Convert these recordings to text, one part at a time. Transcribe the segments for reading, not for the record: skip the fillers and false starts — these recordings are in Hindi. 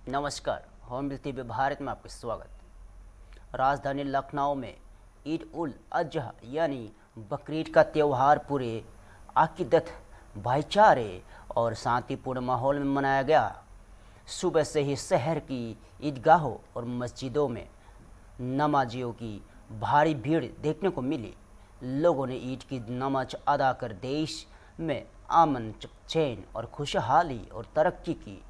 नमस्कार, होम टीवी भारत में आपका स्वागत। राजधानी लखनऊ में ईद उल अजहा यानी बकरीद का त्यौहार पूरे अकीदत, भाईचारे और शांतिपूर्ण माहौल में मनाया गया। सुबह से ही शहर की ईदगाहों और मस्जिदों में नमाजियों की भारी भीड़ देखने को मिली। लोगों ने ईद की नमाज अदा कर देश में अमन, चैन और खुशहाली और तरक्की की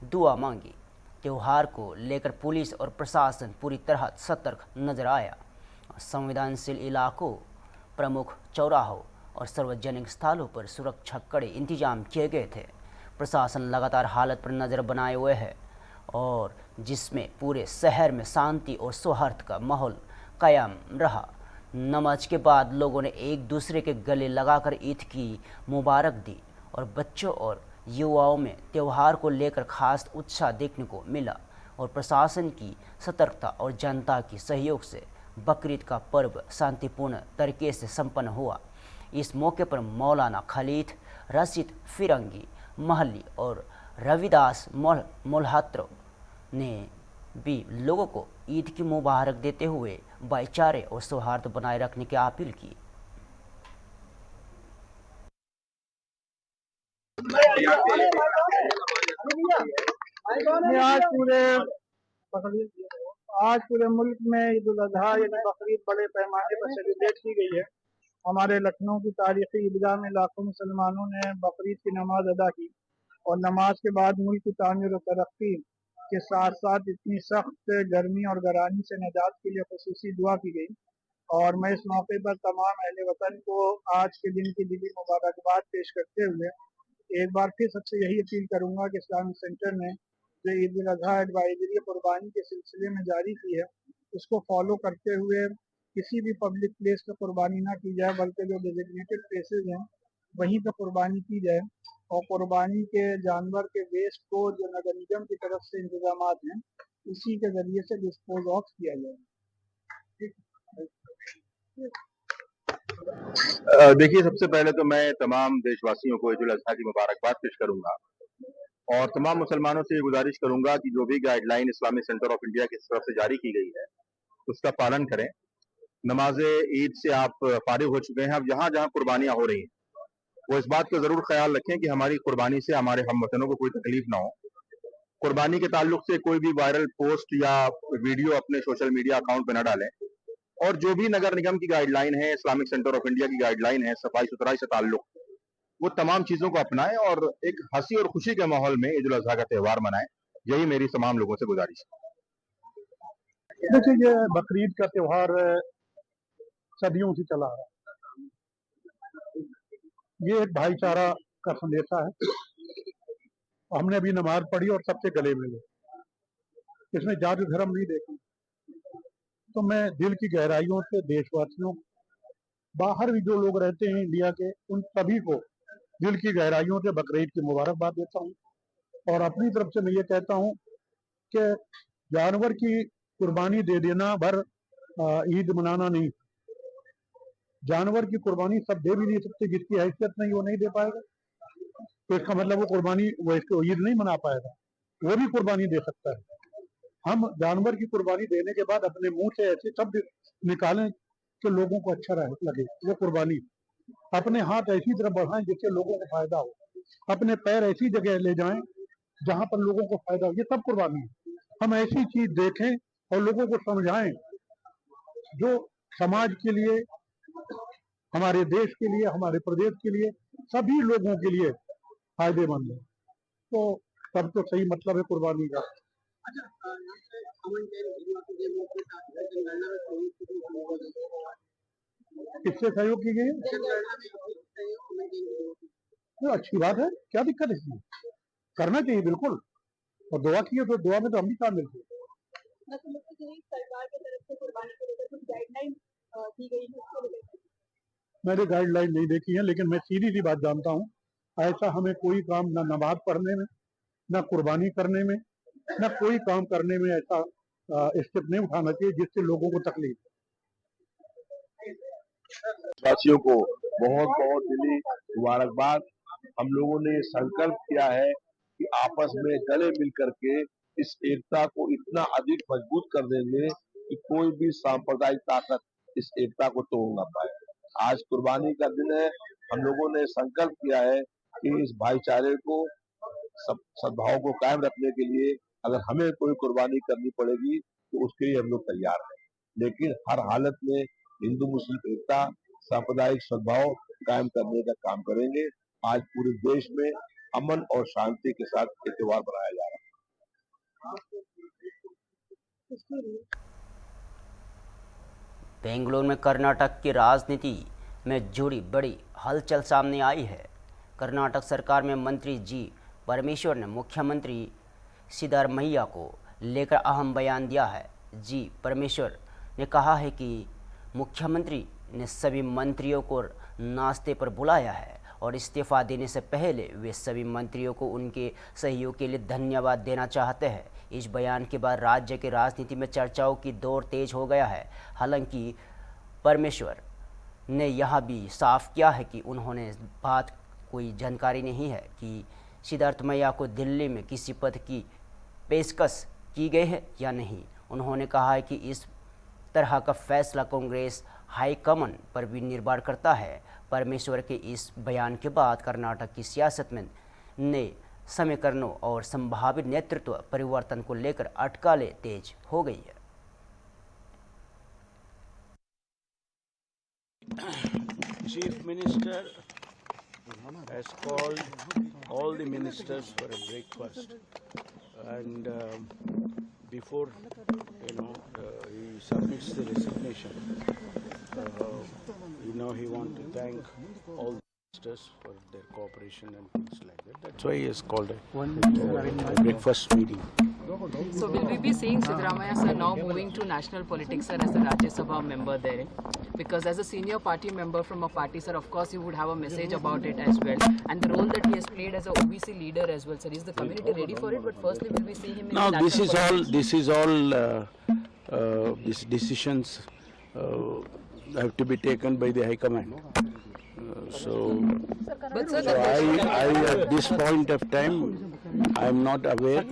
दुआ मांगी। त्यौहार को लेकर पुलिस और प्रशासन पूरी तरह सतर्क नजर आया। संवेदनशील इलाकों, प्रमुख चौराहों और सार्वजनिक स्थलों पर सुरक्षा कड़े इंतजाम किए गए थे। प्रशासन लगातार हालत पर नज़र बनाए हुए है और जिसमें पूरे शहर में शांति और सौहार्द का माहौल कायम रहा। नमाज के बाद लोगों ने एक दूसरे के गले लगाकर ईद की मुबारक दी और बच्चों और युवाओं में त्यौहार को लेकर खास उत्साह देखने को मिला और प्रशासन की सतर्कता और जनता की सहयोग से बकरीद का पर्व शांतिपूर्ण तरीके से संपन्न हुआ। इस मौके पर मौलाना खालिद रशीद फिरंगी महली और रविदास मोल्हात्रो ने भी लोगों को ईद की मुबारक देते हुए भाईचारे और सौहार्द बनाए रखने की अपील की। आज पूरे मुल्क में ईद उल अजहा यानी बकरीद बड़े पैमाने पर सेलिब्रेट की गई है। हमारे लखनऊ की तारीखी ईदगाह में लाखों मुसलमानों ने बकरीद की नमाज अदा की और नमाज के बाद मुल्क की तामीर और तरक्की के साथ साथ इतनी सख्त गर्मी और गरानी से निजात के लिए खुसूसी दुआ की गई। और मैं इस मौके पर तमाम अहले वतन को आज के दिन की दिली मुबारकबाद पेश करते हुए एक बार फिर सबसे यही अपील करूंगा कि इस्लामिक सेंटर ने जो ईद उल अजहा एडवाइजरी कुर्बानी के सिलसिले में जारी की है उसको फॉलो करते हुए किसी भी पब्लिक प्लेस पर कुर्बानी ना की जाए, बल्कि जो डेजिग्नेटेड प्लेसेज हैं वहीं पर कुर्बानी की जाए और कुर्बानी के जानवर के वेस्ट को जो नगर निगम की तरफ से इंतजाम हैं उसी के जरिए से डिस्पोज ऑफ किया जाए। देखिए, सबसे पहले तो मैं तमाम देशवासियों को ईद उल अजहा की मुबारकबाद पेश करूंगा और तमाम मुसलमानों से ये गुजारिश करूंगा कि जो भी guideline Islamic centre of India की तरफ से जारी की गई है उसका पालन करें। नमाज ईद से आप फारिग हो चुके हैं। अब जहां जहां कुर्बानियां हो रही हैं वो इस बात का जरूर ख्याल रखें कि हमारी कुर्बानी से हमारे हमवतनों को कोई तकलीफ ना हो। कुर्बानी के ताल्लुक से कोई भी वायरल पोस्ट या वीडियो अपने सोशल मीडिया अकाउंट पर न डालें और जो भी नगर निगम की गाइडलाइन है, इस्लामिक सेंटर ऑफ इंडिया की गाइडलाइन है सफाई सुथराई से ताल्लुक, वो तमाम चीजों को अपनाएं और एक हंसी और खुशी के माहौल में ईद उल अजहा का त्यौहार मनाएं। यही मेरी तमाम लोगों से गुजारिश है। देखिए, ये बकरीद का त्यौहार सदियों से चला आ रहा है। ये एक भाईचारा का संदेशा है। हमने अभी नमाज पढ़ी और सबसे गले मिले, इसमें जाति धर्म नहीं देखा। तो मैं दिल की गहराइयों से देशवासियों, बाहर भी जो लोग रहते हैं इंडिया के, उन सभी को दिल की गहराइयों से बकरीद की मुबारकबाद देता हूँ और अपनी तरफ से मैं ये कहता हूँ कि जानवर की कुर्बानी दे देना भर ईद मनाना नहीं। जानवर की कुर्बानी सब दे भी नहीं सकते, जिसकी हैसियत नहीं वो नहीं दे पाएगा, तो इसका मतलब वो कुर्बानी, वो इसको ईद नहीं मना पाएगा। वो भी कुर्बानी दे सकता है। हम जानवर की कुर्बानी देने के बाद अपने मुंह से ऐसे शब्द निकालें कि लोगों को अच्छा लगे, वो कुर्बानी। अपने हाथ ऐसी तरफ बढ़ाएं जिससे लोगों को फायदा हो, अपने पैर ऐसी जगह ले जाएं जहां पर लोगों को फायदा हो, ये सब कुर्बानी है। हम ऐसी चीज देखें और लोगों को समझाएं जो समाज के लिए, हमारे देश के लिए, हमारे प्रदेश के लिए, सभी लोगों के लिए फायदेमंद है। तो तब तो सही मतलब है कुर्बानी का। किससे सहयोग की गई है? तो अच्छी बात है, क्या दिक्कत है इसमें? करना चाहिए बिल्कुल, और दुआ की है तो दुआ में तो हम भी शामिल थे। मैंने गाइडलाइन नहीं देखी है, लेकिन मैं सीधी सी बात जानता हूँ, ऐसा हमें कोई काम ना नमाज पढ़ने में, ना कुर्बानी करने में, ना कोई काम करने में ऐसा स्टेप नहीं उठाना चाहिए जिससे लोगों को तकलीफ। वासियों को बहुत बहुत दिली मुबारकबाद। हम लोगों ने संकल्प किया है कि आपस में गले मिल करके इस एकता को इतना अधिक मजबूत कर देंगे कि कोई भी सांप्रदायिक ताकत इस एकता को तोड़ ना पाए। आज कुर्बानी का दिन है। हम लोगों ने संकल्प किया है कि इस भाईचारे को, सद्भाव को कायम रखने के लिए अगर हमें कोई कुर्बानी करनी पड़ेगी तो उसके लिए हम लोग तैयार हैं, लेकिन हर हालत में हिंदू मुस्लिम एकता, सांप्रदायिक सद्भाव कायम करने का काम करेंगे। आज पूरे देश में अमन और शांति के साथ ये त्योहार मनाया जा रहा है। बेंगलुरु में कर्नाटक की राजनीति में जुड़ी बड़ी हलचल सामने आई है। कर्नाटक सरकार में मंत्री जी परमेश्वर ने मुख्यमंत्री सिद्धरामैया को लेकर अहम बयान दिया है। जी परमेश्वर ने कहा है कि मुख्यमंत्री ने सभी मंत्रियों को नाश्ते पर बुलाया है और इस्तीफा देने से पहले वे सभी मंत्रियों को उनके सहयोग के लिए धन्यवाद देना चाहते हैं। इस बयान के बाद राज्य की राजनीति में चर्चाओं की दौर तेज हो गया है। हालांकि परमेश्वर ने यह भी साफ किया है कि उन्होंने बात कोई जानकारी नहीं है कि सिद्धरामैया को दिल्ली में किसी पद की पेशकश की गई है या नहीं। उन्होंने कहा है कि इस तरह का फैसला कांग्रेस हाईकमान पर भी निर्भर करता है। परमेश्वर के इस बयान के बाद कर्नाटक की सियासत में नए समीकरणों और संभावित नेतृत्व परिवर्तन को लेकर अटकलें तेज हो गई है। Chief Minister has called all the ministers for a breakfast, and before he submits the resignation, he wants to thank all the ministers for their cooperation and things like that. That's why he has called a breakfast meeting. So will we be seeing Siddaramaiah sir now moving to national politics, sir, as a Rajya Sabha member there? Because as a senior party member from a party, sir, of course you would have a message about it as well. And the role that he has played as a OBC leader as well, sir. Is the community ready for it? But firstly, will we see him in No, national politics? These decisions have to be taken by the High Command. But sir, I at this point of time, I am not aware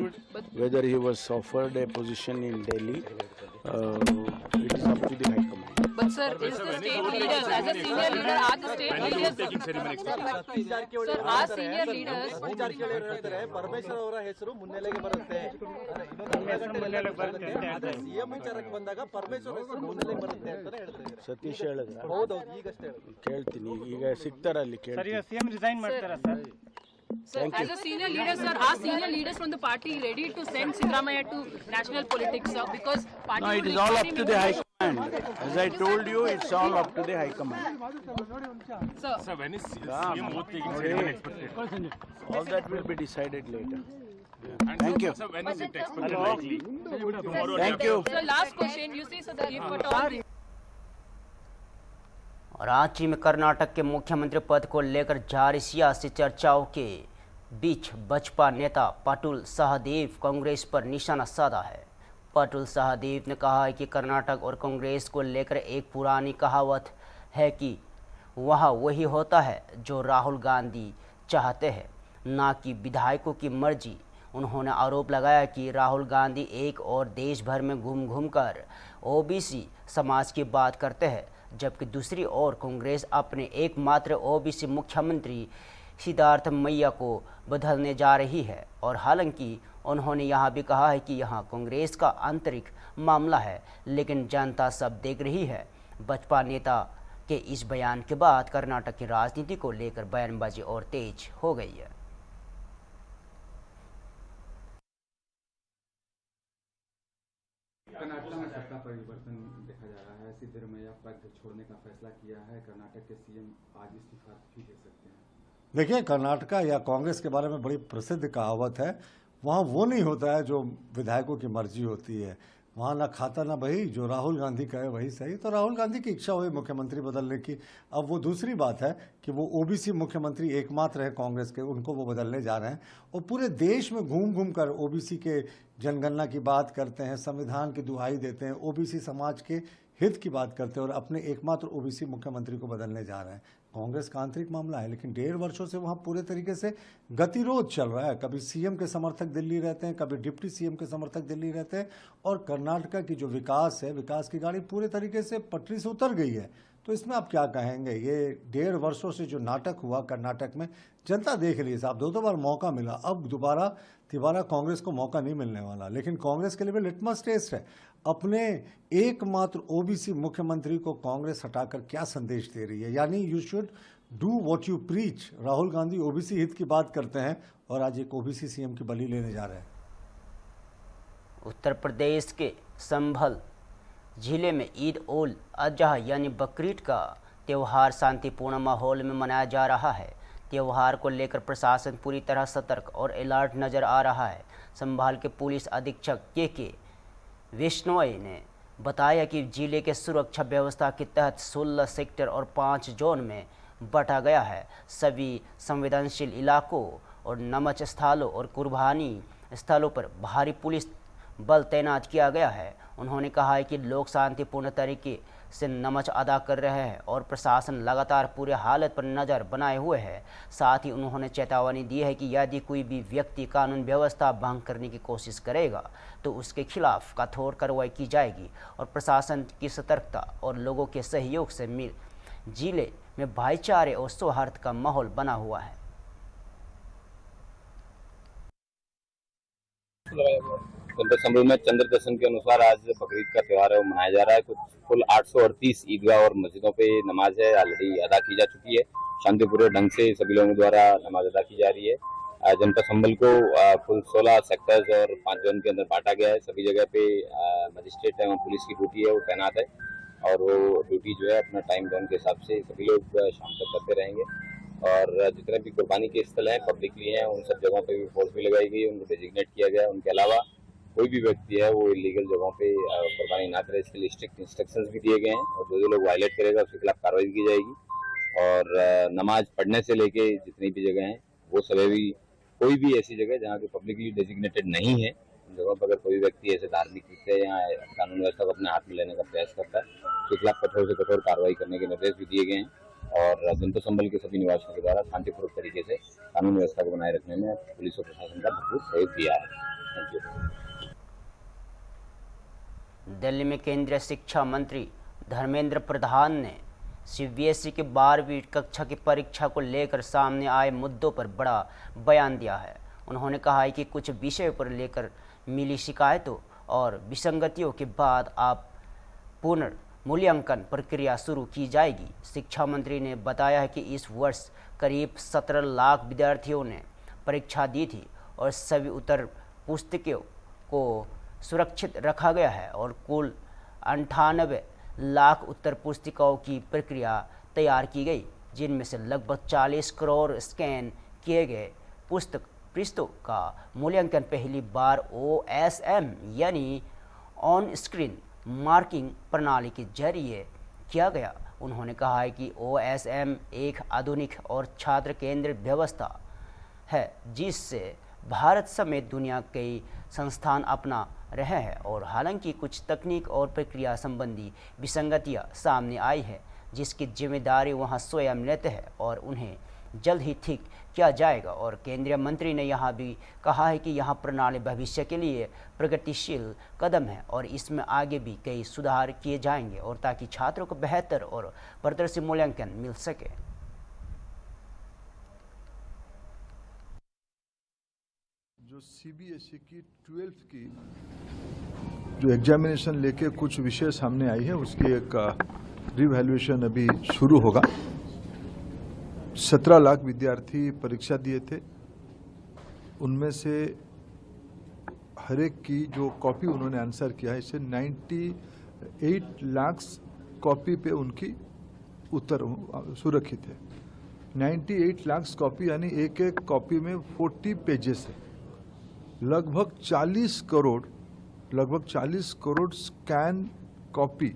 whether he was offered a position in Delhi. It is up to the High Command. But sir, is the state leaders, as a senior leader, are the state leaders, sir, are senior leaders, Parameshwar ಅವರ ಹೆಸರು ಮುನ್ನೆಲೆಗೆ ಬರುತ್ತೆ. ಸಿಎಂ ವಿಚಾರಕ್ಕೆ ಬಂದಾಗ ಪರಮೇಶ್ವರ್ ಹೆಸರು ಮುನ್ನೆಲೆಗೆ ಬರುತ್ತೆ ಅಂತಾನೆ ಹೇಳ್ತಿದ್ದಾರೆ. ಸತೀಶ್ ಹೇಳಿದ್ರ? ಹೌದೌದು, ಈಗಷ್ಟೇ ಕೇಳ್ತೀನಿ, ಈಗ ಸಿಗ್ತಾರಲ್ಲಿ ಕೇಳ್ತೀನಿ. ಸಿಎಂ ರಿಸೈನ್ ಮಾಡ್ತಾರಾ sir? Sir, as a senior leader, sir, are senior leaders from the party ready to send Siddaramaiah to national politics, sir? Because party No, it would is all require up him to the High Command. As I told you, it's all up to the High Command. Sir, when is CM oath taking ceremony expected? All that will be decided later. Yeah. Thank you. So when is it expected likely? Tomorrow. Thank you. sir, last question, you see, sir, the if at all Ranchi में कर्नाटक के मुख्यमंत्री पद को लेकर जारी सियासी चर्चाओं के बीच बसपा नेता पाटुल सहदेव कांग्रेस पर निशाना साधा है। पाटुल सहदेव ने कहा है कि कर्नाटक और कांग्रेस को लेकर एक पुरानी कहावत है कि वहाँ वही होता है जो राहुल गांधी चाहते हैं, ना कि विधायकों की मर्जी। उन्होंने आरोप लगाया कि राहुल गांधी एक और देश भर में घूम घूम कर ओबीसी समाज की बात करते हैं, जबकि दूसरी ओर कांग्रेस अपने एकमात्र ओबीसी मुख्यमंत्री सिद्धरामैया को बदलने जा रही है। और हालांकि उन्होंने यह भी कहा है कि यह कांग्रेस का आंतरिक मामला है, लेकिन जनता सब देख रही है। बसपा नेता के इस बयान के बाद कर्नाटक की राजनीति को लेकर बयानबाजी और तेज हो गई है। कर्नाटक में सत्ता परिवर्तन देखा जा रहा है। सिद्धरामैया पद छोड़ने का फैसला किया है। कर्नाटक के सीएम आज इस्तीफा भी दे सकते हैं। देखिए, कर्नाटका या कांग्रेस के बारे में बड़ी प्रसिद्ध कहावत है, वहाँ वो नहीं होता है जो विधायकों की मर्जी होती है। वहाँ ना खाता ना बही, जो राहुल गांधी कहे वही सही। तो राहुल गांधी की इच्छा हुई मुख्यमंत्री बदलने की। अब वो दूसरी बात है कि वो ओबीसी मुख्यमंत्री एकमात्र है कांग्रेस के, उनको वो बदलने जा रहे हैं और पूरे देश में घूम घूम कर ओबीसी के जनगणना की बात करते हैं, संविधान की दुहाई देते हैं, ओबीसी समाज के हित की बात करते हैं और अपने एकमात्र ओबीसी मुख्यमंत्री को बदलने जा रहे हैं। कांग्रेस का आंतरिक मामला है, लेकिन 1.5 वर्षों से वहां पूरे तरीके से गतिरोध चल रहा है। कभी सीएम के समर्थक दिल्ली रहते हैं, कभी डिप्टी सीएम के समर्थक दिल्ली रहते हैं, और कर्नाटका की जो विकास है, विकास की गाड़ी पूरे तरीके से पटरी से उतर गई है। तो इसमें आप क्या कहेंगे? ये 1.5 वर्षों से जो नाटक हुआ कर्नाटक में, जनता देख रही है साहब, 2 बार मौका मिला, अब तिबारा कांग्रेस को मौका नहीं मिलने वाला। लेकिन कांग्रेस के लिए भी लिटमस टेस्ट है। अपने एकमात्र ओबीसी मुख्यमंत्री को कांग्रेस हटाकर क्या संदेश दे रही है? यानी you should do what you preach. Rahul Gandhi OBC हित की बात करते हैं और आज एक ओबीसी सीएम की बलि लेने जा रहे हैं। उत्तर प्रदेश के संभल जिले में ईद उल अजहा यानी बकरीद का त्यौहार शांतिपूर्ण माहौल में मनाया जा रहा है। त्यौहार को लेकर प्रशासन पूरी तरह सतर्क और अलर्ट नजर आ रहा है। संभाल के पुलिस अधीक्षक के विश्नोई ने बताया कि जिले के सुरक्षा व्यवस्था के तहत 16 सेक्टर और 5 जोन में बंटा गया है। सभी संवेदनशील इलाकों और नमक स्थलों और कुर्बानी स्थलों पर भारी पुलिस बल तैनात किया गया है। उन्होंने कहा है कि लोग शांतिपूर्ण तरीके से नमाज अदा कर रहे हैं और प्रशासन लगातार पूरे हालत पर नज़र बनाए हुए है। साथ ही उन्होंने चेतावनी दी है कि यदि कोई भी व्यक्ति कानून व्यवस्था भंग करने की कोशिश करेगा तो उसके खिलाफ कठोर कार्रवाई की जाएगी। और प्रशासन की सतर्कता और लोगों के सहयोग से जिले में भाईचारे और सौहार्द का माहौल बना हुआ है। जनपद संभल में चंद्र दर्शन के अनुसार आज बकरीद का त्यौहार है वो मनाया जा रहा है। कुल 838 ईदगाह और मस्जिदों पे नमाज है ऑलरेडी अदा की जा चुकी है। शांतिपूर्ण ढंग से सभी लोगों द्वारा नमाज अदा की जा रही है। जनपद संभल को कुल 16 सेक्टर्स और 5 जोन के अंदर बांटा गया है। सभी जगह पे मजिस्ट्रेट है और पुलिस की ड्यूटी है वो तैनात है, और वो ड्यूटी जो है अपना टाइम जोन के हिसाब से सभी लोग शाम तक करते रहेंगे। और जितने भी कुर्बानी के स्थल हैं पब्लिकली हैं, उन सब जगहों पे भी फोर्स भी लगाई गई है, उनको डेजिग्नेट किया गया है। उनके अलावा कोई भी व्यक्ति है वो इलीगल जगहों पे कुर्बानी ना करे, इसके लिए स्ट्रिक्ट इंस्ट्रक्शंस भी दिए गए हैं, और जो लोग वायलेट करेगा उसके खिलाफ कार्रवाई की जाएगी। और नमाज पढ़ने से लेके जितनी भी जगह हैं वो सभी भी, कोई भी ऐसी जगह जहाँ की पब्लिकली डेजिग्नेटेड नहीं है, उन जगहों पर अगर कोई व्यक्ति ऐसे धार्मिक कृत्य या कानून व्यवस्था को अपने हाथ में लेने का प्रयास करता है उसके खिलाफ कठोर से कठोर कार्रवाई करने के निर्देश भी दिए गए हैं। और जनपद संभल के सभी निवासियों के द्वारा शांतिपूर्वक तरीके से कानून व्यवस्था को बनाए रखने में पुलिस और प्रशासन का भरपूर सहयोग दिया है। Thank you. दिल्ली में केंद्रीय शिक्षा मंत्री धर्मेंद्र प्रधान ने सीबीएसई के 12वीं कक्षा की परीक्षा को लेकर सामने आए मुद्दों पर बड़ा बयान दिया है। उन्होंने कहा है कि कुछ विषयों पर लेकर मिली शिकायतों और विसंगतियों के बाद आप पुनर्मूल्यांकन प्रक्रिया शुरू की जाएगी। शिक्षा मंत्री ने बताया है कि इस वर्ष करीब 17 लाख विद्यार्थियों ने परीक्षा दी थी और सभी उत्तर पुस्तिकाओं को सुरक्षित रखा गया है और कुल 98 लाख उत्तर पुस्तिकाओं की प्रक्रिया तैयार की गई, जिनमें से लगभग 40 करोड़ स्कैन किए गए पृष्ठों का मूल्यांकन पहली बार OSM यानी ऑन स्क्रीन मार्किंग प्रणाली के जरिए किया गया। उन्होंने कहा है कि OSM एक आधुनिक और छात्र केंद्रित व्यवस्था है जिससे भारत समेत दुनिया कई संस्थान अपना रहे हैं, और हालांकि कुछ तकनीक और प्रक्रिया संबंधी विसंगतियां सामने आई है जिसकी जिम्मेदारी वहां स्वयं लेते हैं और उन्हें जल्द ही ठीक किया जाएगा। और केंद्रीय मंत्री ने यहां भी कहा है कि यहां प्रणाली भविष्य के लिए प्रगतिशील कदम है और इसमें आगे भी कई सुधार किए जाएंगे और ताकि छात्रों को बेहतर और पारदर्शी मूल्यांकन मिल सके। जो सीबीएसई की 12th की जो एग्जामिनेशन लेके कुछ विषय सामने आई है उसकी एक रिवैल्यूएशन अभी शुरू होगा। 17 लाख विद्यार्थी परीक्षा दिए थे, उनमें से हर एक की जो कॉपी उन्होंने आंसर किया है इससे 98 लाख कॉपी पे उनकी उत्तर सुरक्षित है। 98 लाख कॉपी यानी एक एक कॉपी में 40 पेजेस है। लगभग 40 करोड़ स्कैन कॉपी,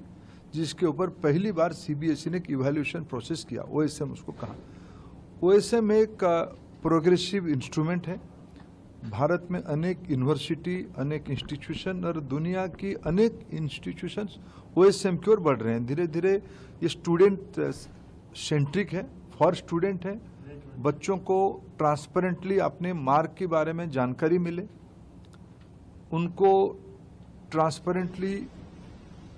जिसके ऊपर पहली बार सीबीएसई ने एक इवैल्यूएशन प्रोसेस किया, OSM उसको कहा। OSM एक प्रोग्रेसिव इंस्ट्रूमेंट है भारत में अनेक यूनिवर्सिटी, अनेक इंस्टीट्यूशन और दुनिया की अनेक इंस्टीट्यूशंस ओएसएम की ओर बढ़ रहे हैं। धीरे धीरे ये स्टूडेंट सेंट्रिक है, फॉर स्टूडेंट है। बच्चों को ट्रांसपेरेंटली अपने मार्क के बारे में जानकारी मिले, उनको ट्रांसपेरेंटली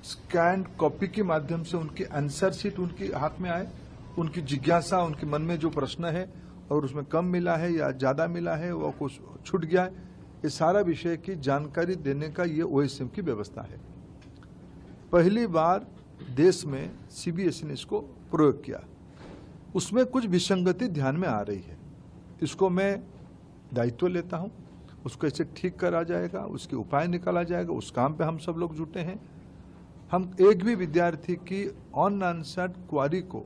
स्कैन कॉपी के माध्यम से उनकी आंसर शीट उनके हाथ में आए, उनकी जिज्ञासा, उनके मन में जो प्रश्न है और उसमें कम मिला है या ज़्यादा मिला है, वो कुछ छूट गया है, ये सारा विषय की जानकारी देने का ये ओएसएम की व्यवस्था है। पहली बार देश में सीबीएसई ने इसको प्रयोग किया। उसमें कुछ विसंगति ध्यान में आ रही है, इसको मैं दायित्व लेता हूँ। उसको कैसे ठीक करा जाएगा, उसके उपाय निकाला जाएगा, उस काम पे हम सब लोग जुटे हैं। हम एक भी विद्यार्थी की अनआंसर्ड क्वारी को,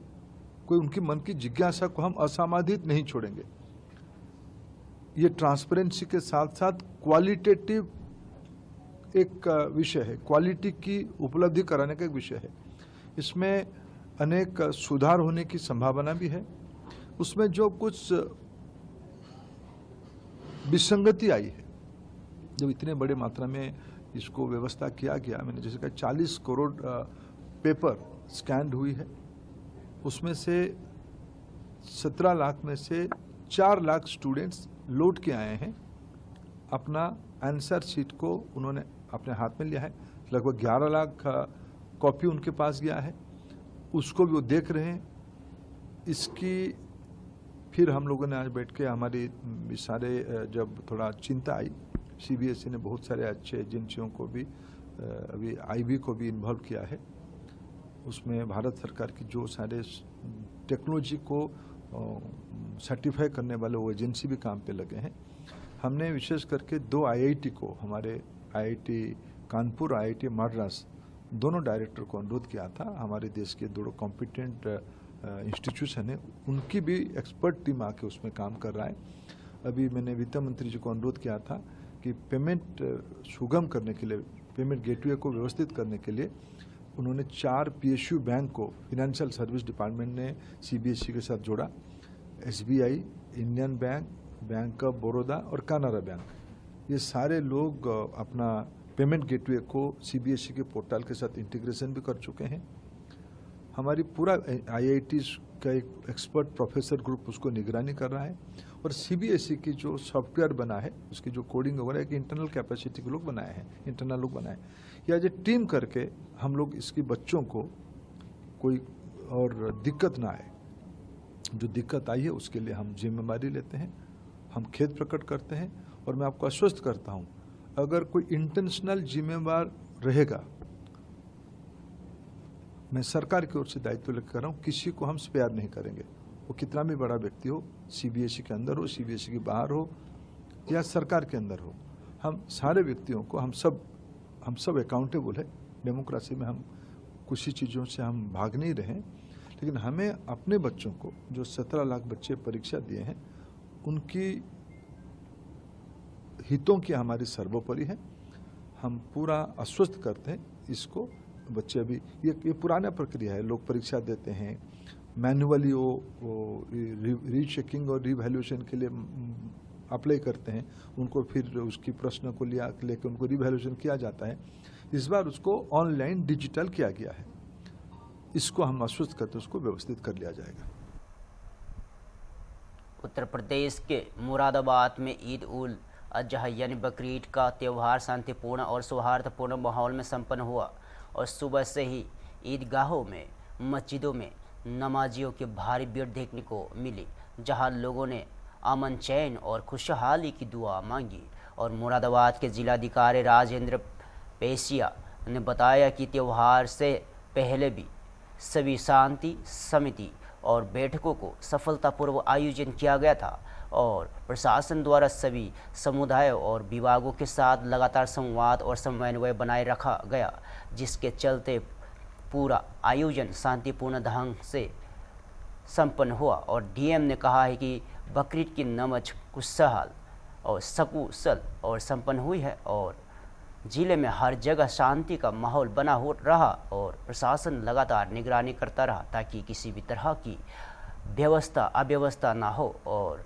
कोई उनकी मन की जिज्ञासा को हम असमाधित नहीं छोड़ेंगे। ये ट्रांसपेरेंसी के साथ साथ क्वालिटेटिव एक विषय है, क्वालिटी की उपलब्धि कराने का एक विषय है। इसमें अनेक सुधार होने की संभावना भी है। उसमें जो कुछ विसंगति आई है, जब इतने बड़े मात्रा में इसको व्यवस्था किया गया, मैंने जैसे कहा 40 करोड़ पेपर स्कैन हुई है, उसमें से 17 लाख में से 4 लाख स्टूडेंट्स लौट के आए हैं। अपना आंसर शीट को उन्होंने अपने हाथ में लिया है। लगभग 11 लाख कॉपी उनके पास गया है, उसको भी वो देख रहे हैं। इसकी फिर हम लोगों ने आज बैठ के हमारी सारे जब थोड़ा चिंता आई, सीबीएसई ने बहुत सारे अच्छे एजेंसियों को भी, अभी आईबी को भी इन्वॉल्व किया है। उसमें भारत सरकार की जो सारे टेक्नोलॉजी को सर्टिफाई करने वाले वो एजेंसी भी काम पे लगे हैं। हमने विशेष करके 2 आईआईटी को, हमारे आईआईटी कानपुर, आईआईटी मद्रास, दोनों डायरेक्टर को अनुरोध किया था। हमारे देश के 2 कॉम्पिटेंट इंस्टीट्यूशन है, उनकी भी एक्सपर्ट टीम आके उसमें काम कर रहा है। अभी मैंने वित्त मंत्री जी को अनुरोध किया था कि पेमेंट सुगम करने के लिए, पेमेंट गेटवे को व्यवस्थित करने के लिए उन्होंने 4 पीएसयू बैंक को फाइनेंशियल सर्विस डिपार्टमेंट ने सीबीएसई के साथ जोड़ा। SBI, Indian bank, bank of Baroda और कानारा बैंक, ये सारे लोग अपना पेमेंट गेटवे को सीबीएसई के पोर्टल के साथ इंटीग्रेशन भी कर चुके हैं। हमारी पूरा आईआईटी का एक एक्सपर्ट प्रोफेसर ग्रुप उसको निगरानी कर रहा है। और सीबीएसई की जो सॉफ्टवेयर बना है, उसकी जो कोडिंग वगैरह एक इंटरनल कैपेसिटी के लोग बनाए हैं, इंटरनल लोग बनाए, या जो टीम करके हम लोग इसकी बच्चों को कोई और दिक्कत ना आए। जो दिक्कत आई है उसके लिए हम जिम्मेदारी लेते हैं, हम खेद प्रकट करते हैं। और मैं आपको आश्वस्त करता हूँ, अगर कोई इंटेंशनल जिम्मेवार रहेगा, मैं सरकार की ओर से दायित्व लेकर कर रहा हूँ, किसी को हम स्पेयर नहीं करेंगे। वो कितना भी बड़ा व्यक्ति हो, सीबीएसई के अंदर हो, सीबीएसई के बाहर हो या सरकार के अंदर हो, हम सारे व्यक्तियों को, हम सब अकाउंटेबल है। डेमोक्रेसी में हम कुछ ही चीज़ों से हम भाग नहीं रहे, लेकिन हमें अपने बच्चों को, जो 17 लाख बच्चे परीक्षा दिए हैं, उनकी हितों की हमारी सर्वोपरि है। हम पूरा आश्वस्त करते हैं इसको। बच्चे अभी ये पुराना प्रक्रिया है, लोग परीक्षा देते हैं मैन्युअली, वो रीचेकिंग और रिवैल्यूएशन के लिए अप्लाई करते हैं, उनको फिर उसकी प्रश्न को लेकर उनको रिवैल्यूएशन किया जाता है। इस बार उसको ऑनलाइन डिजिटल किया गया है। इसको हम आश्वस्त करते हैं, उसको व्यवस्थित कर लिया जाएगा। उत्तर प्रदेश के मुरादाबाद में ईद उल अजहा यानी बकरीद का त्यौहार शांतिपूर्ण और सौहार्दपूर्ण माहौल में संपन्न हुआ और सुबह से ही ईदगाहों में, मस्जिदों में नमाजियों की भारी भीड़ देखने को मिली, जहां लोगों ने अमन, चैन और खुशहाली की दुआ मांगी। और मुरादाबाद के जिलाधिकारी राजेंद्र पेशिया ने बताया कि त्यौहार से पहले भी सभी शांति समिति और बैठकों को सफलतापूर्वक आयोजन किया गया था और प्रशासन द्वारा सभी समुदायों और विभागों के साथ लगातार संवाद और समन्वय बनाए रखा गया, जिसके चलते पूरा आयोजन शांतिपूर्ण ढंग से संपन्न हुआ। और डीएम ने कहा है कि बकरीद की नमाज खुशहाल और सकुशल और संपन्न हुई है और जिले में हर जगह शांति का माहौल बना हो रहा और प्रशासन लगातार निगरानी करता रहा ताकि किसी भी तरह की अव्यवस्था ना हो और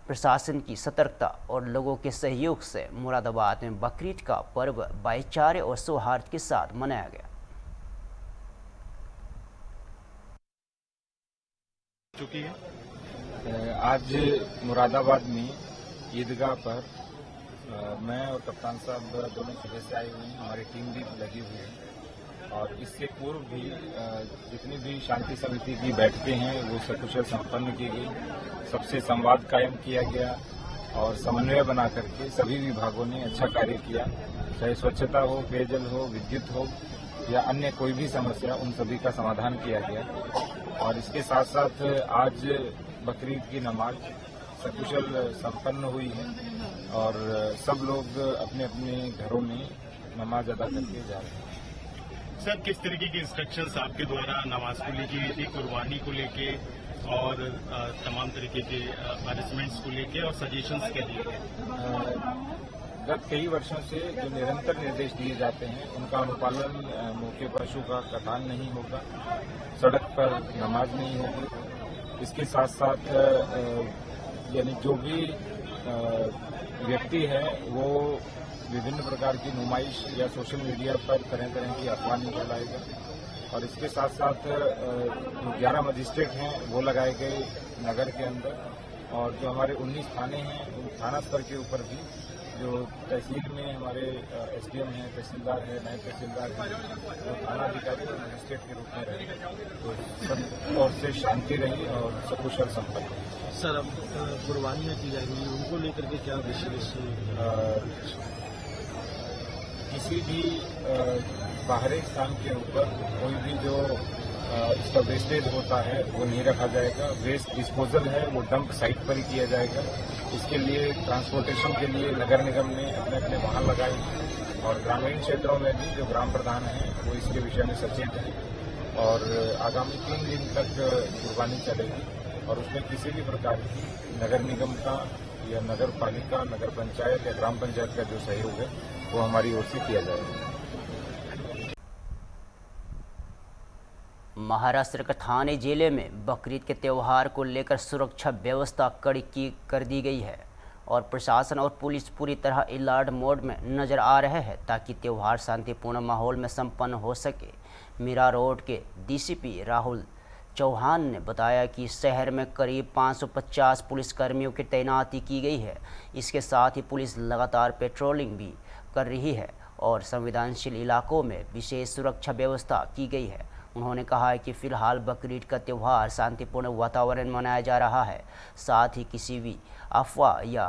प्रशासन की सतर्कता और लोगों के सहयोग से मुरादाबाद में बकरीद का पर्व भाईचारे और सौहार्द के साथ मनाया गया। चुकी है आज मुरादाबाद में ईदगाह पर मैं और कप्तान साहब दोनों सुबह से आए हुए हैं, हमारी टीम भी लगी हुई है और इससे पूर्व भी जितनी भी शांति समिति की बैठकें हैं वो सकुशल संपन्न की गई, सबसे संवाद कायम किया गया और समन्वय बना करके सभी विभागों ने अच्छा कार्य किया, चाहे स्वच्छता हो, पेयजल हो, विद्युत हो या अन्य कोई भी समस्या, उन सभी का समाधान किया गया। और इसके साथ साथ आज बकरीद की नमाज सकुशल संपन्न हुई है और सब लोग अपने अपने घरों में नमाज अदा करके जा रहे हैं। सर, किस तरीके के इंस्ट्रक्शंस आपके द्वारा नमाज को लेके, कुर्बानी को लेके और तमाम तरीके के अरेंजमेंट्स को लेके और सजेशंस के दिए गए? गत कई वर्षों से जो निरंतर निर्देश दिए जाते हैं उनका अनुपालन मौके पर पशु का कटान नहीं होगा, सड़क पर नमाज नहीं होगी। इसके साथ साथ यानी जो भी व्यक्ति है वो विभिन्न प्रकार की नुमाइश या सोशल मीडिया पर तरह तरह की अफवाह नहीं फैलाएगा। और इसके साथ साथ जो 11 मजिस्ट्रेट हैं वो लगाए गए नगर के अंदर और जो हमारे 19 थाने हैं उन थाना स्तर के ऊपर भी जो तहसील में हमारे एसडीएम हैं, तहसीलदार हैं, नायब तहसीलदार हैं, जो थाना अधिकारी और मजिस्ट्रेट के रूप में रहे, तो सब ओर से शांति रही और सकुशल संपन्न। सर, अब कुर्बानियाँ की जाएंगी, उनको लेकर के क्या विशेष? किसी भी बाहरी स्थान के ऊपर कोई भी जो इसका वेस्टेज होता है वो नहीं रखा जाएगा। वेस्ट डिस्पोजल है वो डंप साइट पर ही किया जाएगा। इसके लिए ट्रांसपोर्टेशन के लिए नगर निगम ने अपने अपने वाहन लगाए और ग्रामीण क्षेत्रों में भी जो ग्राम प्रधान हैं वो इसके विषय में सचेत हैं और आगामी 3 दिन तक कुर्बानी चलेगी और उसमें किसी भी प्रकार की नगर निगम का या नगर पालिका, नगर पंचायत या ग्राम पंचायत का जो सहयोग है वो हमारी ओर से किया जाएगा। महाराष्ट्र के ठाणे जिले में बकरीद के त्यौहार को लेकर सुरक्षा व्यवस्था कड़ी कर दी गई है और प्रशासन और पुलिस पूरी तरह अलर्ट मोड में नजर आ रहे हैं ताकि त्यौहार शांतिपूर्ण माहौल में संपन्न हो सके। मीरा रोड के डीसीपी राहुल चौहान ने बताया कि शहर में करीब 550 पुलिसकर्मियों की तैनाती की गई है। इसके साथ ही पुलिस लगातार पेट्रोलिंग भी कर रही है और संवेदनशील इलाकों में विशेष सुरक्षा व्यवस्था की गई है। उन्होंने कहा है कि फिलहाल बकरीद का त्यौहार शांतिपूर्ण वातावरण में मनाया जा रहा है। साथ ही किसी भी अफवाह या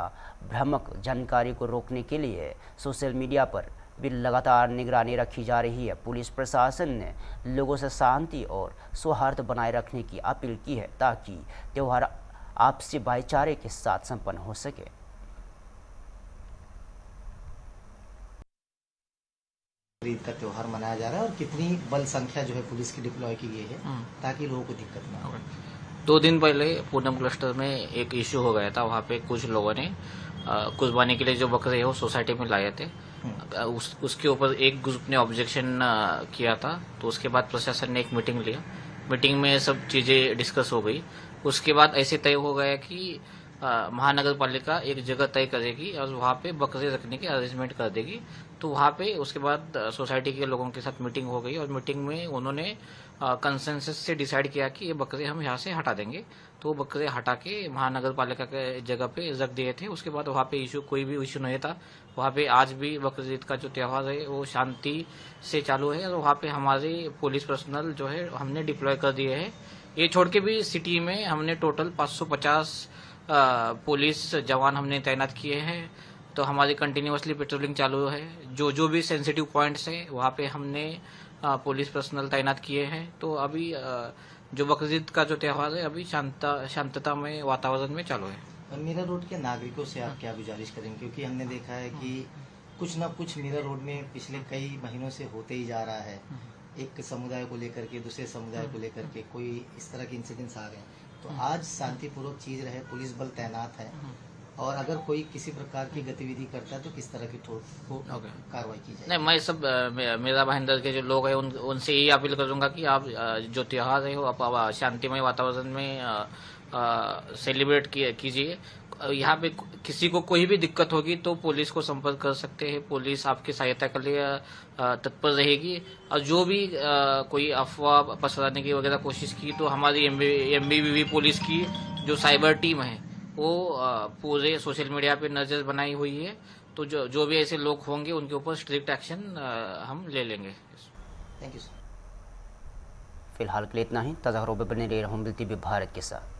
भ्रामक जानकारी को रोकने के लिए सोशल मीडिया पर भी लगातार निगरानी रखी जा रही है। पुलिस प्रशासन ने लोगों से शांति और सौहार्द बनाए रखने की अपील की है ताकि त्यौहार आपसी भाईचारे के साथ संपन्न हो सके। बकरीद का त्यौहार मनाया जा रहा है और कितनी बल संख्या जो है पुलिस की डिप्लॉय की गई है ताकि लोगों को दिक्कत ना हो। 2 दिन पहले पूनम क्लस्टर में एक इश्यू हो गया था। वहाँ पे कुछ लोगों ने कुर्बानी के लिए जो बकरे है वो सोसाइटी में लाए थे। उसके ऊपर एक ग्रुप ने ऑब्जेक्शन किया था, तो उसके बाद प्रशासन ने एक मीटिंग लिया। मीटिंग में सब चीजें डिस्कस हो गई। उसके बाद ऐसे तय हो गया कि महानगर पालिका एक जगह तय करेगी और वहाँ पे बकरे रखने की अरेंजमेंट कर देगी। तो वहाँ पे उसके बाद सोसाइटी के लोगों के साथ मीटिंग हो गई और मीटिंग में उन्होंने कंसेंसस से डिसाइड किया कि ये बकरे हम यहाँ से हटा देंगे। तो वो बकरे हटा के महानगर पालिका के जगह पे रख दिए थे। उसके बाद वहाँ पे कोई भी इशू नहीं था। वहाँ पे आज भी बकरीद का जो त्यौहार है वो शांति से चालू है और वहाँ पे हमारे पुलिस पर्सनल जो है हमने डिप्लॉय कर दिए है। ये छोड़ के भी सिटी में हमने टोटल 550 पुलिस जवान हमने तैनात किए हैं। तो हमारी कंटिन्यूअसली पेट्रोलिंग चालू है। जो भी सेंसिटिव पॉइंट्स है वहाँ पे हमने पुलिस पर्सनल तैनात किए हैं। तो अभी जो बकरीद का जो त्यौहार है अभी शांतता में वातावरण में चालू है। मीरा रोड के नागरिकों से आप क्या गुजारिश करेंगे, क्योंकि हमने देखा है कि कुछ न कुछ मीरा रोड में पिछले कई महीनों से होते ही जा रहा है। एक समुदाय को लेकर के दूसरे समुदाय को लेकर के कोई इस तरह के इंसिडेंट्स आ गए। तो आज शांतिपूर्वक चीज रहे, पुलिस बल तैनात है और अगर कोई किसी प्रकार की गतिविधि करता है तो किस तरह की कार्रवाई की जाए। नहीं, मैं सब मेरा भाईंदर के जो लोग हैं उनसे यही अपील करूंगा कि आप जो त्योहार है वो आप शांतिमय वातावरण में सेलिब्रेट कीजिए। यहाँ पे किसी को कोई भी दिक्कत होगी तो पुलिस को संपर्क कर सकते हैं। पुलिस आपकी सहायता के लिए तत्पर रहेगी और जो भी कोई अफवाह पसराने की वगैरह कोशिश की तो हमारी एमबीवीपी पुलिस की जो साइबर टीम है वो पूरे सोशल मीडिया पे नजर बनाई हुई है। तो जो भी ऐसे लोग होंगे उनके ऊपर स्ट्रिक्ट एक्शन हम ले लेंगे। Thank you sir. फिलहाल के लिए इतना ही। ताज़ा खबरों पर बने रहिए होम टीवी भारत के साथ।